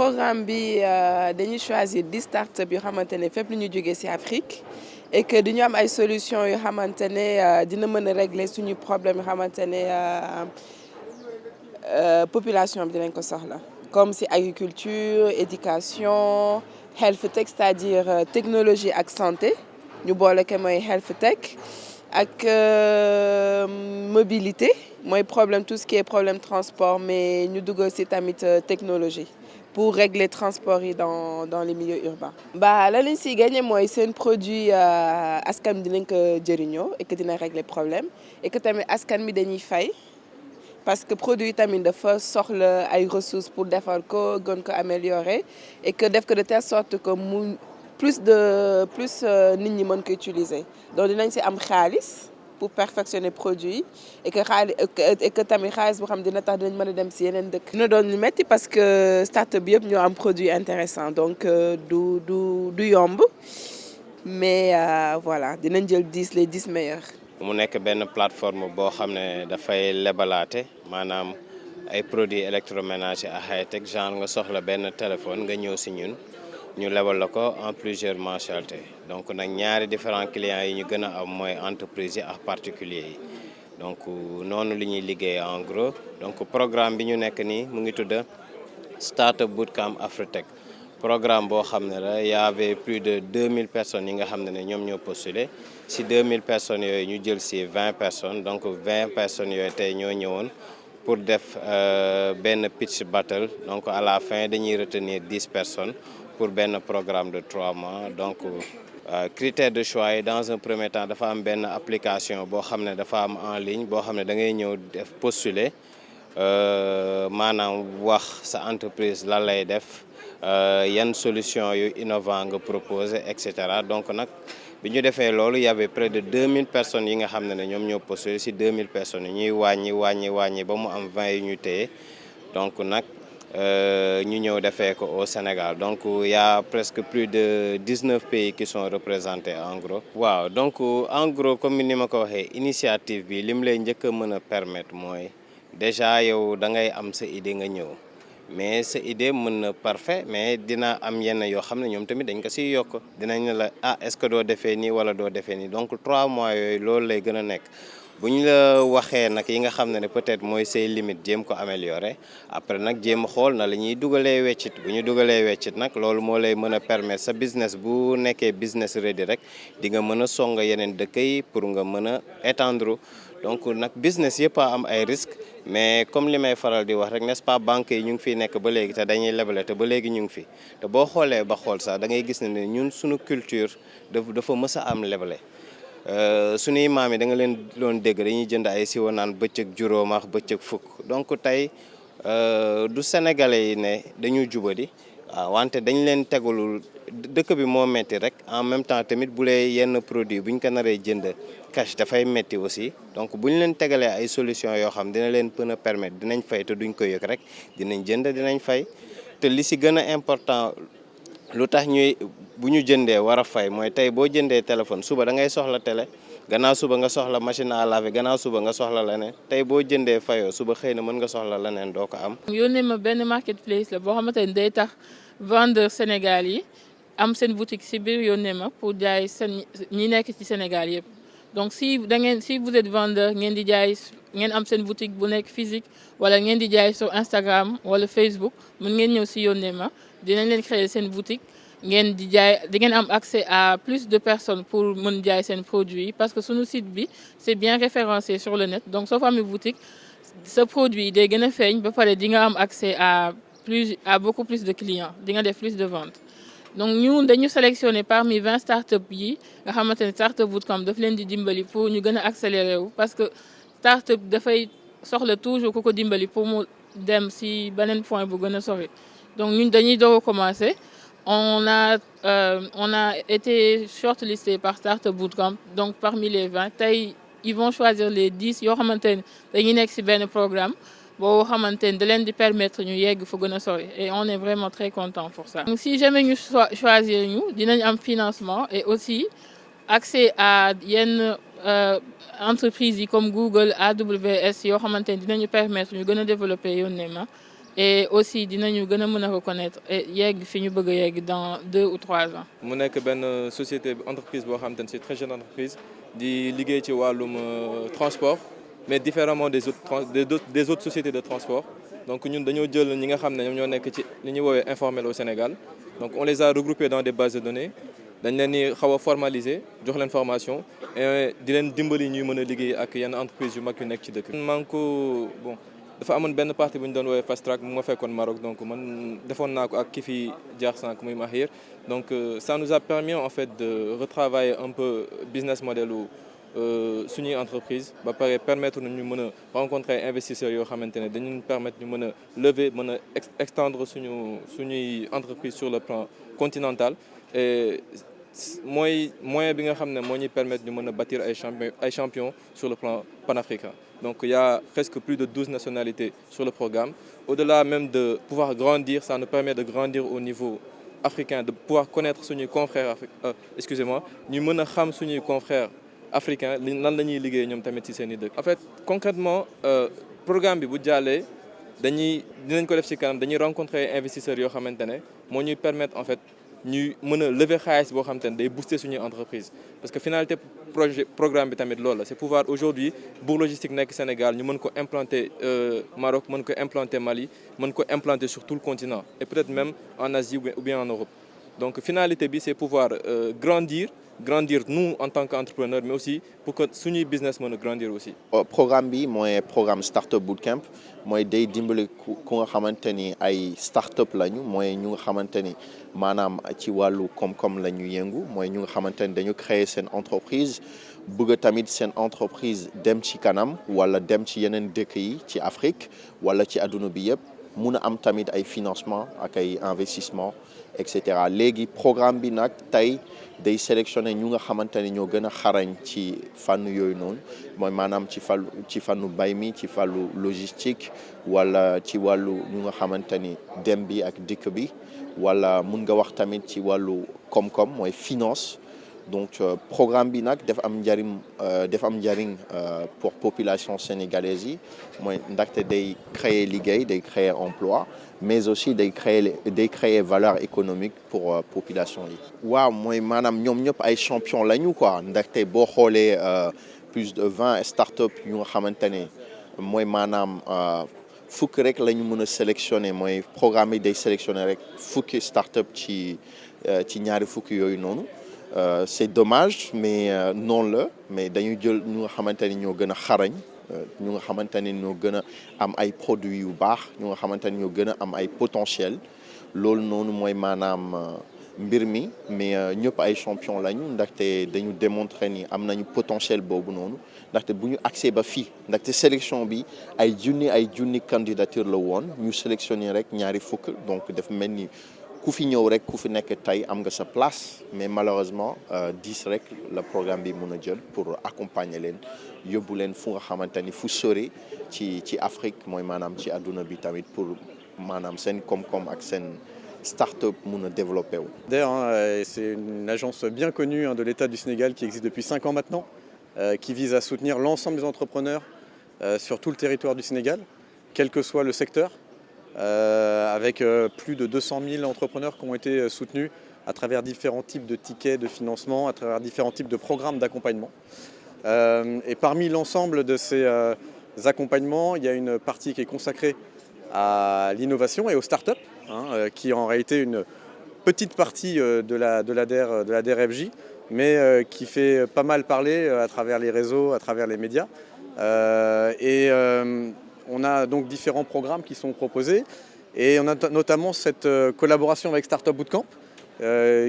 programme bi dañuy choisir 10 startups yoo xamante ne fépp lu ñu jógee ci Afrique et que dañu am ay solutions yoo xamante ne dina mën a régler suñu problème yoo xamante ne population bi dinañ ko soxla. Comme ci agriculture, éducation, health tech, c'est-à-dire technologie ak santé ñu boole ko mooy health tech ak mobilité mooy problème tout ce qui est problème transport mais ñu dugal ci tamit technologie pour régler transport yi dans les milieux urbains. Ba la lañ ciy gagné mooy seen produit askan bi dinañ ko jëriñoo et que dina régler problème et que tamit askan bi dañuy fay. Parce que produit tamit dafa soxla ay ressources pour defar ko gën ko améliorer et que def ko de telle sorte que mu plus nit ñi mën ko utiliser donc dinañ ci am xaalis pour perfectionner produit et que tamit xaalis boo xam dina tax dinañ mën a dem ci yeneen dëkk. dina doon lu metti parce que start-up bi yëpp ñoo am produit intéressant donc du yomb mais voilà dinañ jël les 10 meilleurs. mu nekk benn plateforme boo xam ne dafay lebalaate maanaam ay produits électroménagers ak high-tech genre nga soxla benn téléphone nga ñëw ci ñun ñu lebal la ko en plusieurs mensualités donc nag ñaari différents clients yi ñu gën a am mooy entreprise yi ak particuliers yi donc noonu li ñuy liggéey en gros donc programme bi ñu nekk nii mu ngi tudd Startup Bootcamp Afritech programme boo xam ne la y avait plus de 2000 personnes yi nga xam ne ñoom ñoo postulé si 2000 personnes yooyu ñu jël si 20 personnes donc 20 personnes yooyu tey ñoo ñëwoon pour def benn pitch battle donc à la fin dañuy retenir 10 personnes pour benn programme de 3 mois donc critère de choix yi dans un premier temps dafa am benn application boo xam ne dafa am en ligne boo xam ne da ngay ñëw def postuler maanaam wax sa entreprise lan lay def yan solution yu innovant nga proposé et cetera donc nag bi ñu defee loolu y avait près de 2000 personnes yi nga xam ne ñoom ñoo postulé si 2000 personnes yi ñuy wàññi ba mu am 20 yu ñu téye donc nag ñu ñëw defee ko au Sénégal donc y a presque plus de 19 pays qui sont représentés en gros. waaw donc en gros comme ni ma ko waxee initiative bi lim lay njëkk a mën a permettre mooy déjà yow da ngay am sa idée nga ñëw. mais sa idée mën na parfait mais dina am yenn yoo xam ne ñoom tamit dañ ko siy yokk dinañ ne la est-ce que doo defee nii wala doo defee nii donc 3 mois yooyu loolu lay gën a nekk bu ñu la waxee nag yi nga xam ne peut-être mooy say limite jéem ko améliorer après nag jéem a xool na la ñuy dugalee weccit bu ñu dugalee weccit nag loolu moo lay mën a permettre sa business bu nekkee business ready rek di nga mën a song yeneen dëkk yi pour nga mën a étendre donc nag business yëpp a am ay risques mais comme li may faral di wax rek n'est-ce pas banques yi ñu ngi fiy nekk ba léegi te dañuy lebale te ba léegi ñu ngi fi te boo xoolee ba xool sax da ngay gis ne ñun suñu culture dafa mës a am lebale suñuy maam yi da nga leen doon dégg dañuy jënd ay siwo naan bëccëg juróom ak bëccëg fukk donc tey du sénégalais yi ne dañu jubadi waaw wante dañ leen tegulul dëkk bi moo metti rek en même temps tamit bu lee yenn produit bu ñu ko naree jënd cash dafay metti aussi donc bu ñu leen tegalee ay solution yoo xam dina leen mën a permettre dinañ fay te duñ ko yëg rek dinañ jënd dinañ fay te li si gën a important lu tax ñuy bu ñu jëndee war a fay mooy tey boo jëndee téléphone suba da ngay soxla télé gannaaw suba nga soxla machine à laver gannaaw suba nga soxla leneen tey boo jëndee fayoo suba xëy na mën nga soxla leneen doo ko am. yónnee ma benn marketplace la boo xamante ne day tax vendeur Sénégal yi am seen boutique ci biir yónnee ma pour jaay seen ñi nekk ci Sénégal yëpp donc si vous êtes vendeur ngeen di jaay ngeen am seen boutique bu nekk physique wala ngeen di jaay sur Instagram wala Facebook mën ngeen ñëw ci yónnee ma dinañ leen créer seen boutique. ngeen di jaay di ngeen am accès à plus de personnes pour mën jaay seen produit parce que sunu site bi c'est bien référencé sur le net donc soo fa amee boutique sa produit day gën a feeñ ba pare di nga am accès à beaucoup plus de clients di nga def plus de ventes donc ñun dañu sélectionné parmi 20 startups yi nga xamante ne Startup Bootcamp daf leen di dimbali pour ñu gën a accélérer wu parce que startup dafay soxla toujours ku ko dimbali pour mu dem si beneen point bu gën a sori donc ñun dañuy doog a commencer. On a été shortlisté par Startup Bootcamp donc parmi les 20 tey ils vont choisir les 10 yoo xamante ne dañuy nekk ci benn programme boo xamante ne da leen di permettre ñu yegg fa gën a sori et on est vraiment très content pour ça. Donc si jamais ñu choisir ñu dinañ am financement et aussi accès à yenn entreprises yi comme Google AWS yoo xamante ne dinañu permettre ñu gën a développer yónnee ma et aussi dinañu gën a mën a reconnaître et yegg fi ñu bëgg a yegg dans 2 ou 3 ans. mu nekk benn société entreprise boo xam te ne c'est très jeune entreprise di liggéey ci wàllum transport mais différemment des autres sociétés de transport. Donc ñun dañoo jël ñi nga xam ne ñoom ñoo nekk ci li ñuy woowee informel au Sénégal donc on les a regroupés dans des bases de données dañ leen di xaw a formaliser jox leen formation et di leen dimbali ñuy mën a liggéey ak yenn entreprise yu mag yu nekk ci dëkk. man ko bon dafa amoon benn partie bu ñu doon woowee fast track mu ma fekkoon Maroc donc man defoon naa ko ak ki fi jaar sànq muy Mahir donc ça nous a permis en fait de retravailler un peu business model suñuy entreprise ba pare permettre ñu mën a rencontrer investisseurs yoo xamante ne dañu permettre ñu mën a lever mën a extendre suñuy entreprise sur le plan continental et mooy moyen bi nga xam ne moo ñuy permettre ñu mën a bâtir ay champions sur le plan panafricain. Donc il y a presque plus de 12 nationalités sur le programme. Au-delà même de pouvoir grandir, ça nous permet de grandir au niveau africain, de pouvoir connaître suñuy confrères ñu mën a xam suñuy confrères africain lan la ñuy liggéey ñoom tamit ci seen i dëkk. En fait concrètement programme bi bu jàllee dinañ ko def ci kanam dañuy rencontrer investisseurs yoo xamante ne moo ñuy permettre en fait ñuy mën a lever xaalis boo xamante ne day booster suñuy entreprise parce que finalité programme bi tamit loolu la c'est pouvoir aujourd'hui Bourg Logistique nekk Sénégal ñu mën ko implanter Maroc mën ko implanter Mali mën ko implanter sur tout le continent et peut-être même en Asie ou bien en Europe. Donc finalité bi c'est pouvoir grandir nous en tant qu'entrepreneurs mais aussi pour que suñuy business mën a grandir aussi. programme bi mooy programme Startup Bootcamp mooy day dimbali ku nga xamante ni ay startup lañu mooy ñu nga xamante ni maanaam ci wàllu koom-koom la ñu yëngu mooy ñu nga xamante ni dañu créer seen entreprise bëgg tamit seen entreprise dem ci kanam wala dem ci yeneen dëkk yi ci Afrique wala ci adduna bi yëpp mun a am tamit ay financement ak ay investissement et cetera léegi programme bi nag tey day sélectionné ñu nga xamante ne ñoo gën a xarañ ci fànn yooyu noonu mooy maanaam ci fànnu bay mi ci fàllu logistique wala ci wàllu ñu nga xamante ni dem bi ak dikk bi wala mun nga wax tamit ci wàllu koom-koom mooy finance donc programme bi nag dafa am njariñ pour population sénégalaise yi mooy ndaxte day créer liggéey day créer emploi mais aussi day créer valeur économique pour population yi. waaw mooy maanaam ñoom ñëpp ay champion lañu quoi ndaxte boo xoolee plus de 20 start-up yu nga xamante ne mooy maanaam fukk rek la ñu mën a sélectionner mooy programme yi day sélectionner rek fukki start-up ci ñaari fukki yooyu noonu. C'est dommage mais noonu la mais dañuy jël ñu nga xamante ni ñoo gën a xarañ ñu nga xamante ni ñoo gën a am ay produits yu baax ñu nga xamante ni ñoo gën a am ay potentiel loolu noonu mooy maanaam mbir mi mais ñëpp ay champion lañu ndaxte dañu démontrer ni am nañu potentiel boobu noonu ndaxte bu ñu accès ba fii ndaxte sélection bi ay junni candidature la woon ñu sélectionné rek ñaari fukk donc daf mel ni ku fi ñëw rek ku fi nekk tey am nga sa place mais malheureusement 10 rek la programme bi mën a jël pour accompagner leen yóbbu leen fu nga xamante ni fu sori ci Afrique mooy maanaam ci àdduna bi tamit pour maanaam seen koom-koom ak seen start-up mën a développer wu. D'ailleurs, c'est une agence bien connue de l'État du Sénégal qui existe depuis 5 ans maintenant, qui vise à soutenir l'ensemble des entrepreneurs sur tout le territoire du Sénégal, quel que soit le secteur. Avec plus de 200 000 entrepreneurs qui ont été soutenus à travers différents types de tickets de financement, à travers différents types de programmes d'accompagnement. Et parmi l'ensemble de ces accompagnements, il y a une partie qui est consacrée à l'innovation et aux startups, qui est en réalité une petite partie de la DRFJ, mais qui fait pas mal parler à travers les réseaux, à travers les médias. On a donc différents programmes qui sont proposés et on a notamment cette collaboration avec Startup Bootcamp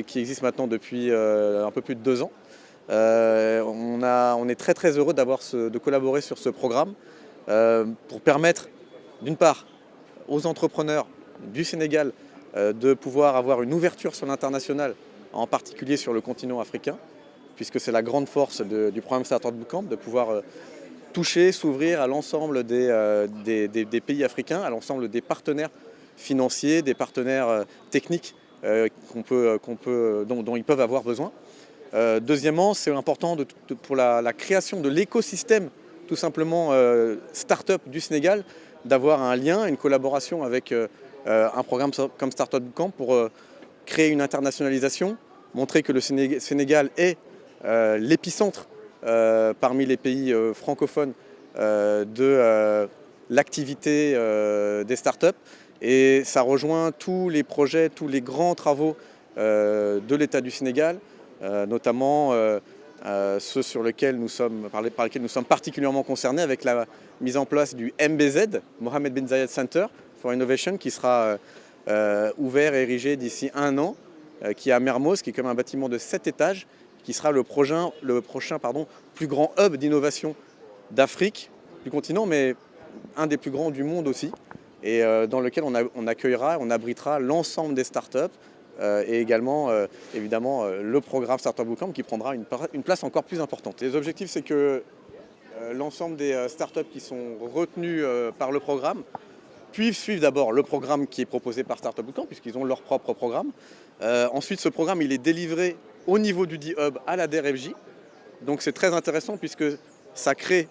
qui existe maintenant depuis un peu plus de 2 ans. On est très très heureux de collaborer sur ce programme pour permettre d'une part aux entrepreneurs du Sénégal de pouvoir avoir une ouverture sur l'international, en particulier sur le continent africain, puisque c'est la grande force du programme Startup Bootcamp, de pouvoir toucher, s'ouvrir à l'ensemble des pays africains, à l'ensemble des partenaires financiers, des partenaires techniques dont ils peuvent avoir besoin. Deuxièmement, c'est important pour la création de l'écosystème tout simplement start-up du Sénégal, d'avoir un lien, une collaboration avec un programme comme Startup Bootcamp pour créer une internationalisation, montrer que le Sénégal est l'épicentre parmi les pays francophones de l'activité des startups. Et ça rejoint tous les projets, tous les grands travaux de l'État du Sénégal, notamment ceux par lesquels nous sommes particulièrement concernés, avec la mise en place du MBZ, Mohamed Ben Zayed Center for Innovation, qui sera ouvert et érigé d'ici 1 an, qui est à Mermoz, qui est comme un bâtiment de 7 étages, qui sera le prochain plus grand hub d'innovation d'Afrique, du continent, mais un des plus grands du monde aussi, et dans lequel on accueillera, on abritera l'ensemble des startups, et également évidemment le programme Startup Bootcamp qui prendra une place encore plus importante. Les objectifs, c'est que l'ensemble des startups qui sont retenues par le programme puissent suivre d'abord le programme qui est proposé par Startup Bootcamp, puisqu'ils ont leur propre programme. Ensuite, ce programme, il est délivré au niveau du D-Hub à la DRFJ. Donc c'est très intéressant puisque ça crée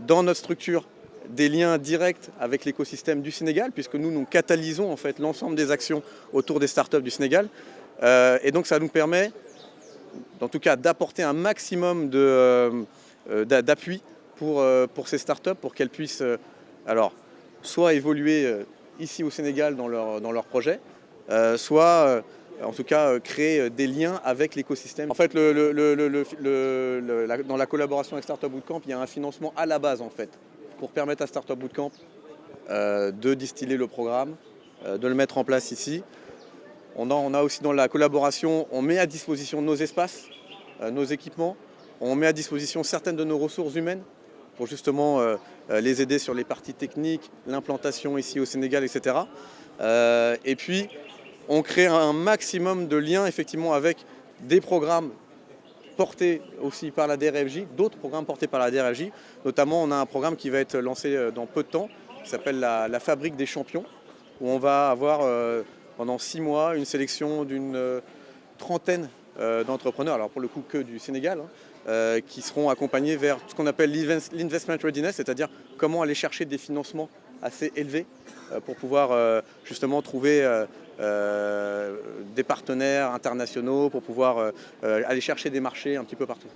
dans notre structure des liens directs avec l'écosystème du Sénégal, puisque nous catalysons en fait l'ensemble des actions autour des startups du Sénégal. Et donc ça nous permet, en tout cas, d'apporter un maximum d'appui pour ces startups, pour qu'elles puissent soit évoluer ici au Sénégal dans leur projet, soit en tout cas créer des liens avec l'écosystème. En fait, dans la collaboration avec Startup Bootcamp, il y a un financement à la base en fait, pour permettre à Startup Bootcamp de distiller le programme, de le mettre en place ici. On a aussi dans la collaboration, on met à disposition nos espaces, nos équipements, on met à disposition certaines de nos ressources humaines pour justement les aider sur les parties techniques, l'implantation ici au Sénégal, etc. Et puis, on crée un maximum de liens effectivement avec des programmes portés aussi par la DRFJ, d'autres programmes portés par la DRFJ. Notamment, on a un programme qui va être lancé dans peu de temps, qui s'appelle la Fabrique des Champions, où on va avoir pendant 6 mois une sélection d'une trentaine d'entrepreneurs, alors pour le coup que du Sénégal, qui seront accompagnés vers ce qu'on appelle l'investment readiness, c'est-à-dire comment aller chercher des financements assez élevés pour pouvoir justement trouver des partenaires internationaux, pour pouvoir aller chercher des marchés un petit peu partout.